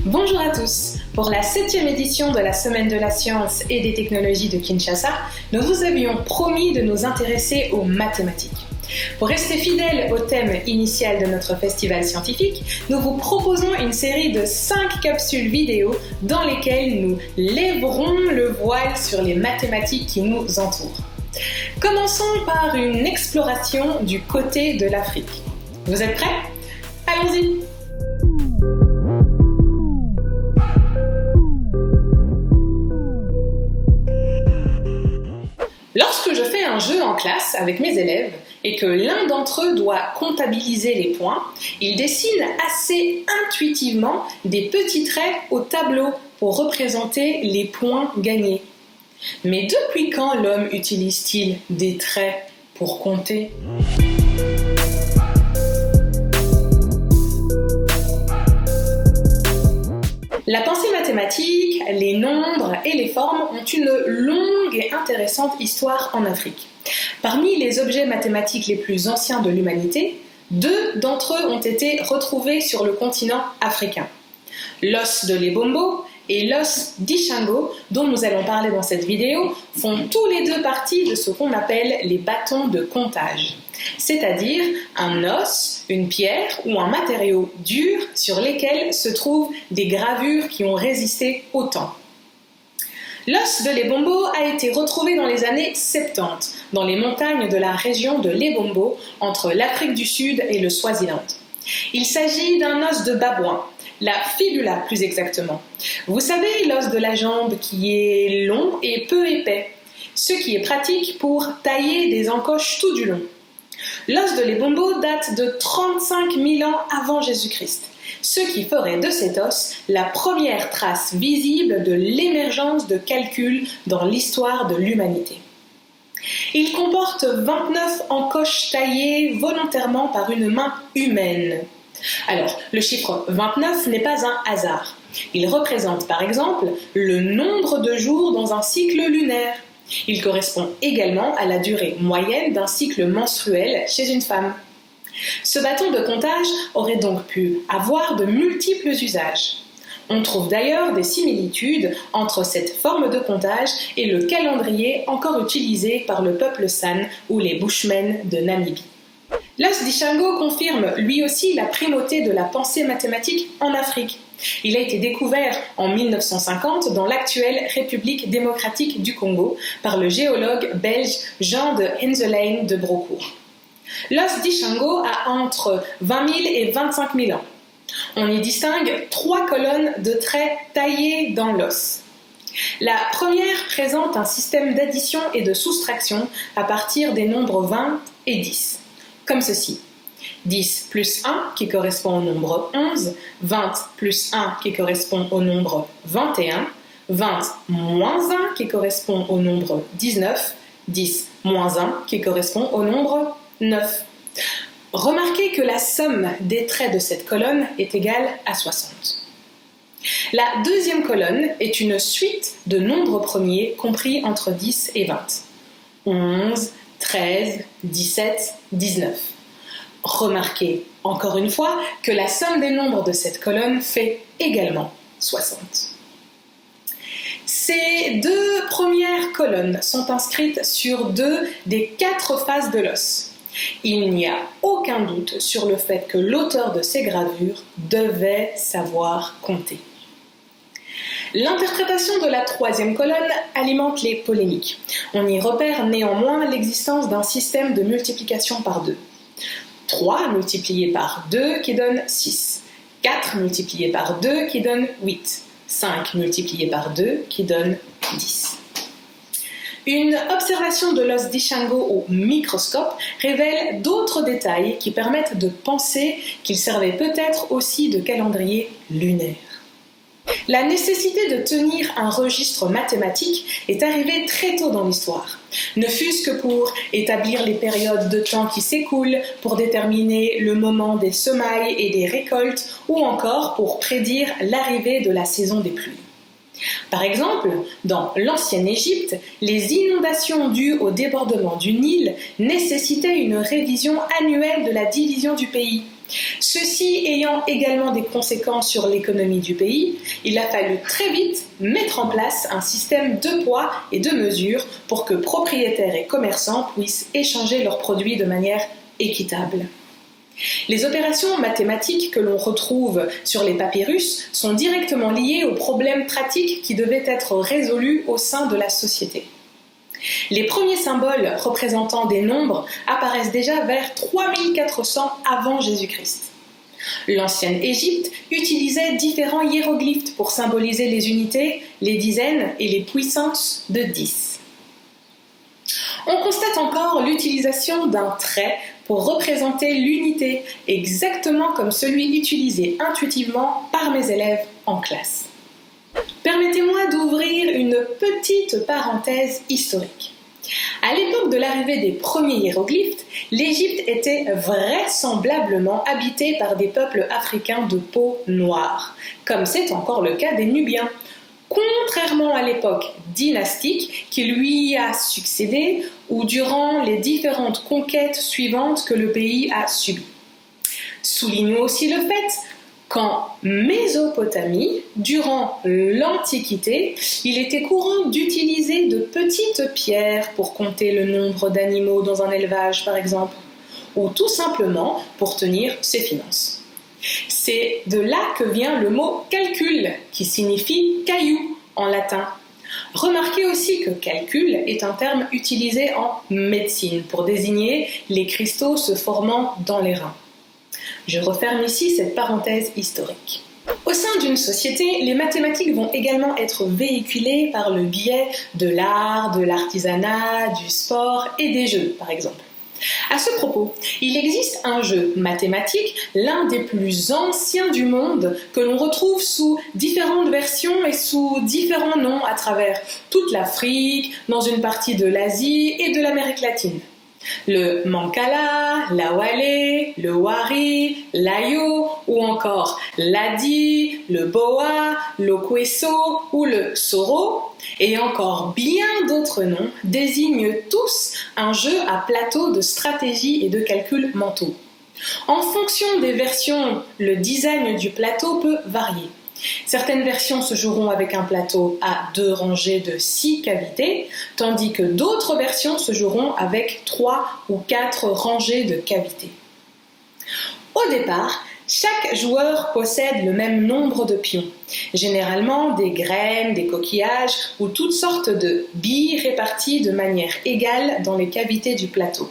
Bonjour à tous. Pour la 7e édition de la Semaine de la Science et des Technologies de Kinshasa, nous vous avions promis de nous intéresser aux mathématiques. Pour rester fidèles au thème initial de notre festival scientifique, nous vous proposons une série de 5 capsules vidéo dans lesquelles nous lèverons le voile sur les mathématiques qui nous entourent. Commençons par une exploration du côté de l'Afrique. Vous êtes prêts ? Allons-y ! Lorsque je fais un jeu en classe avec mes élèves et que l'un d'entre eux doit comptabiliser les points, il dessine assez intuitivement des petits traits au tableau pour représenter les points gagnés. Mais depuis quand l'homme utilise-t-il des traits pour compter ? La pensée mathématique, les nombres et les formes ont une longue et intéressante histoire en Afrique. Parmi les objets mathématiques les plus anciens de l'humanité, 2 d'entre eux ont été retrouvés sur le continent africain. L'os de l'Ebombo et l'os d'Ishango, dont nous allons parler dans cette vidéo, font tous les 2 partie de ce qu'on appelle les bâtons de comptage, c'est-à-dire un os, une pierre ou un matériau dur sur lesquels se trouvent des gravures qui ont résisté au temps. L'os de l'Ebombo a été retrouvé dans les années 70 dans les montagnes de la région de l'Ebombo entre l'Afrique du Sud et le Swaziland. Il s'agit d'un os de babouin, la fibula plus exactement. Vous savez, l'os de la jambe qui est long et peu épais, ce qui est pratique pour tailler des encoches tout du long. L'os de l'Ebombo date de 35 000 ans avant Jésus-Christ, ce qui ferait de cet os la première trace visible de l'émergence de calculs dans l'histoire de l'humanité. Il comporte 29 encoches taillées volontairement par une main humaine. Alors, le chiffre 29 n'est pas un hasard. Il représente par exemple le nombre de jours dans un cycle lunaire. Il correspond également à la durée moyenne d'un cycle menstruel chez une femme. Ce bâton de comptage aurait donc pu avoir de multiples usages. On trouve d'ailleurs des similitudes entre cette forme de comptage et le calendrier encore utilisé par le peuple San ou les Bushmen de Namibie. L'os d'Ishango confirme lui aussi la primauté de la pensée mathématique en Afrique. Il a été découvert en 1950 dans l'actuelle République démocratique du Congo par le géologue belge Jean de Henselein de Brocourt. L'os d'Ishango a entre 20 000 et 25 000 ans. On y distingue 3 colonnes de traits taillés dans l'os. La première présente un système d'addition et de soustraction à partir des nombres 20 et 10, comme ceci. 10 plus 1 qui correspond au nombre 11, 20 plus 1 qui correspond au nombre 21, 20 moins 1 qui correspond au nombre 19, 10 moins 1 qui correspond au nombre 9. Remarquez que la somme des traits de cette colonne est égale à 60. La deuxième colonne est une suite de nombres premiers compris entre 10 et 20. 11, 13, 17, 19. Remarquez encore une fois que la somme des nombres de cette colonne fait également 60. Ces 2 premières colonnes sont inscrites sur 2 des 4 faces de l'os. Il n'y a aucun doute sur le fait que l'auteur de ces gravures devait savoir compter. L'interprétation de la 3e colonne alimente les polémiques. On y repère néanmoins l'existence d'un système de multiplication par 2. 3 multiplié par 2 qui donne 6. 4 multiplié par 2 qui donne 8. 5 multiplié par 2 qui donne 10. Une observation de l'os d'Ishango au microscope révèle d'autres détails qui permettent de penser qu'il servait peut-être aussi de calendrier lunaire. La nécessité de tenir un registre mathématique est arrivée très tôt dans l'histoire, ne fût-ce que pour établir les périodes de temps qui s'écoulent, pour déterminer le moment des semailles et des récoltes, ou encore pour prédire l'arrivée de la saison des pluies. Par exemple, dans l'ancienne Égypte, les inondations dues au débordement du Nil nécessitaient une révision annuelle de la division du pays. Ceci ayant également des conséquences sur l'économie du pays, il a fallu très vite mettre en place un système de poids et de mesures pour que propriétaires et commerçants puissent échanger leurs produits de manière équitable. Les opérations mathématiques que l'on retrouve sur les papyrus sont directement liées aux problèmes pratiques qui devaient être résolus au sein de la société. Les premiers symboles représentant des nombres apparaissent déjà vers 3400 avant Jésus-Christ. L'ancienne Égypte utilisait différents hiéroglyphes pour symboliser les unités, les dizaines et les puissances de 10. On constate encore l'utilisation d'un trait pour représenter l'unité, exactement comme celui utilisé intuitivement par mes élèves en classe. Permettez-moi d'ouvrir une petite parenthèse historique. À l'époque de l'arrivée des premiers hiéroglyphes, l'Égypte était vraisemblablement habitée par des peuples africains de peau noire, comme c'est encore le cas des Nubiens, contrairement à l'époque dynastique qui lui a succédé ou durant les différentes conquêtes suivantes que le pays a subies. Soulignons aussi le fait qu'en Mésopotamie, durant l'Antiquité, il était courant d'utiliser de petites pierres pour compter le nombre d'animaux dans un élevage, par exemple, ou tout simplement pour tenir ses finances. C'est de là que vient le mot calcul, qui signifie caillou en latin. Remarquez aussi que calcul est un terme utilisé en médecine pour désigner les cristaux se formant dans les reins. Je referme ici cette parenthèse historique. Au sein d'une société, les mathématiques vont également être véhiculées par le biais de l'art, de l'artisanat, du sport et des jeux, par exemple. À ce propos, il existe un jeu mathématique, l'un des plus anciens du monde, que l'on retrouve sous différentes versions et sous différents noms à travers toute l'Afrique, dans une partie de l'Asie et de l'Amérique latine. Le Mancala, l'Awalé, le Wari, l'Ayo ou encore l'Adi, le Boa, le Kweso ou le Soro et encore bien d'autres noms désignent tous un jeu à plateau de stratégie et de calcul mentaux. En fonction des versions, le design du plateau peut varier. Certaines versions se joueront avec un plateau à 2 rangées de 6 cavités, tandis que d'autres versions se joueront avec 3 ou 4 rangées de cavités. Au départ, chaque joueur possède le même nombre de pions, généralement des graines, des coquillages ou toutes sortes de billes réparties de manière égale dans les cavités du plateau.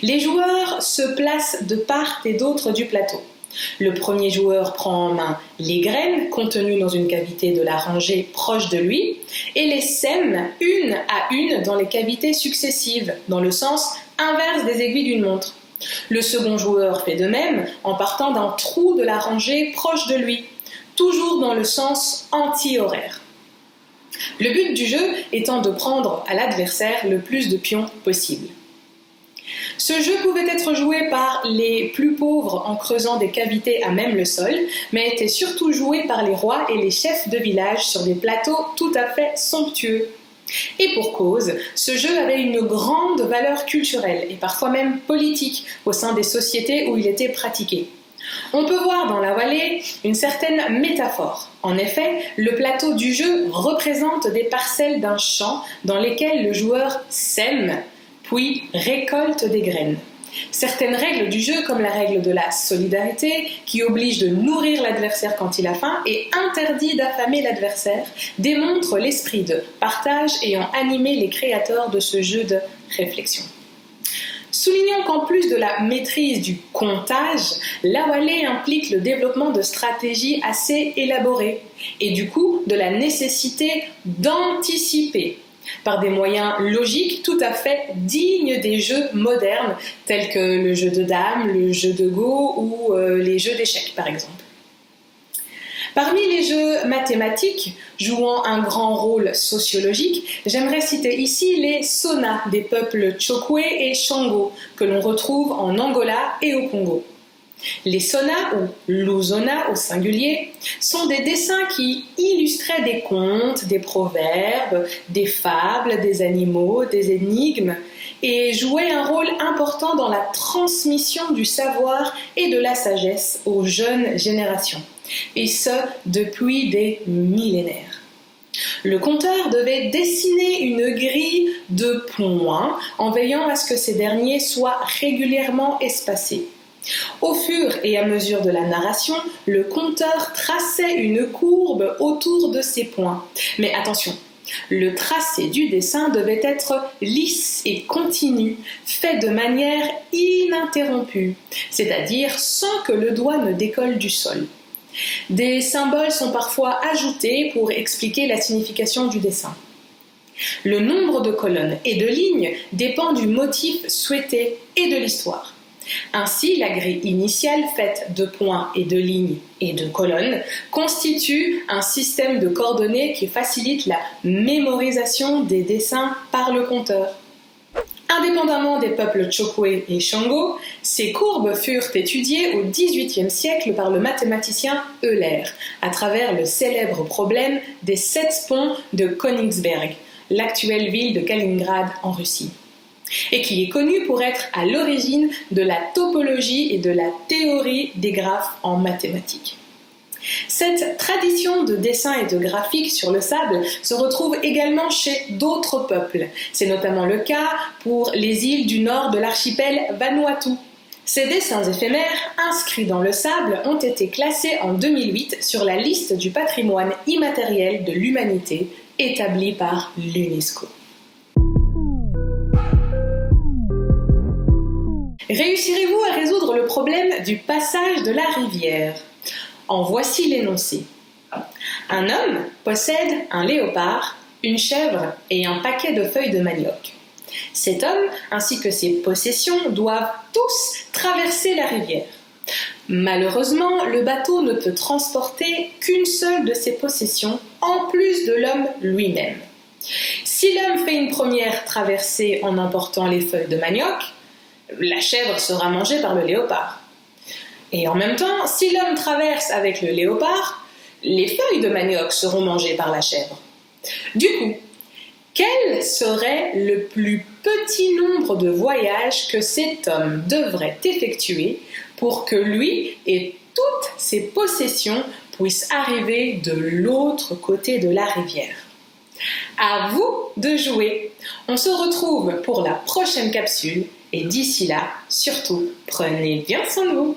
Les joueurs se placent de part et d'autre du plateau. Le premier joueur prend en main les graines contenues dans une cavité de la rangée proche de lui et les sème une à une dans les cavités successives, dans le sens inverse des aiguilles d'une montre. Le second joueur fait de même en partant d'un trou de la rangée proche de lui, toujours dans le sens anti-horaire. Le but du jeu étant de prendre à l'adversaire le plus de pions possible. Ce jeu pouvait être joué par les plus pauvres en creusant des cavités à même le sol, mais était surtout joué par les rois et les chefs de village sur des plateaux tout à fait somptueux. Et pour cause, ce jeu avait une grande valeur culturelle et parfois même politique au sein des sociétés où il était pratiqué. On peut voir dans la vallée une certaine métaphore. En effet, le plateau du jeu représente des parcelles d'un champ dans lesquelles le joueur sème, puis récolte des graines. Certaines règles du jeu, comme la règle de la solidarité, qui oblige de nourrir l'adversaire quand il a faim et interdit d'affamer l'adversaire, démontrent l'esprit de partage ayant animé les créateurs de ce jeu de réflexion. Soulignons qu'en plus de la maîtrise du comptage, l'awalé implique le développement de stratégies assez élaborées et du coup de la nécessité d'anticiper par des moyens logiques tout à fait dignes des jeux modernes tels que le jeu de dames, le jeu de go ou les jeux d'échecs par exemple. Parmi les jeux mathématiques jouant un grand rôle sociologique, j'aimerais citer ici les sonas des peuples Chokwe et Shango que l'on retrouve en Angola et au Congo. Les sona ou lusona au singulier sont des dessins qui illustraient des contes, des proverbes, des fables, des animaux, des énigmes et jouaient un rôle important dans la transmission du savoir et de la sagesse aux jeunes générations, et ce depuis des millénaires. Le conteur devait dessiner une grille de points en veillant à ce que ces derniers soient régulièrement espacés. Au fur et à mesure de la narration, le conteur traçait une courbe autour de ces points. Mais attention, le tracé du dessin devait être lisse et continu, fait de manière ininterrompue, c'est-à-dire sans que le doigt ne décolle du sol. Des symboles sont parfois ajoutés pour expliquer la signification du dessin. Le nombre de colonnes et de lignes dépend du motif souhaité et de l'histoire. Ainsi, la grille initiale faite de points et de lignes et de colonnes constitue un système de coordonnées qui facilite la mémorisation des dessins par le conteur. Indépendamment des peuples Chokwe et Shango, ces courbes furent étudiées au XVIIIe siècle par le mathématicien Euler, à travers le célèbre problème des 7 ponts de Königsberg, l'actuelle ville de Kaliningrad en Russie, et qui est connu pour être à l'origine de la topologie et de la théorie des graphes en mathématiques. Cette tradition de dessin et de graphique sur le sable se retrouve également chez d'autres peuples. C'est notamment le cas pour les îles du nord de l'archipel Vanuatu. Ces dessins éphémères inscrits dans le sable ont été classés en 2008 sur la liste du patrimoine immatériel de l'humanité établie par l'UNESCO. Réussirez-vous à résoudre le problème du passage de la rivière ? En voici l'énoncé. Un homme possède un léopard, une chèvre et un paquet de feuilles de manioc. Cet homme, ainsi que ses possessions, doivent tous traverser la rivière. Malheureusement, le bateau ne peut transporter qu'une seule de ses possessions, en plus de l'homme lui-même. Si l'homme fait une première traversée en emportant les feuilles de manioc, la chèvre sera mangée par le léopard. Et en même temps, si l'homme traverse avec le léopard, les feuilles de manioc seront mangées par la chèvre. Du coup, quel serait le plus petit nombre de voyages que cet homme devrait effectuer pour que lui et toutes ses possessions puissent arriver de l'autre côté de la rivière ? À vous de jouer. On se retrouve pour la prochaine capsule et d'ici là, surtout, prenez bien soin de vous.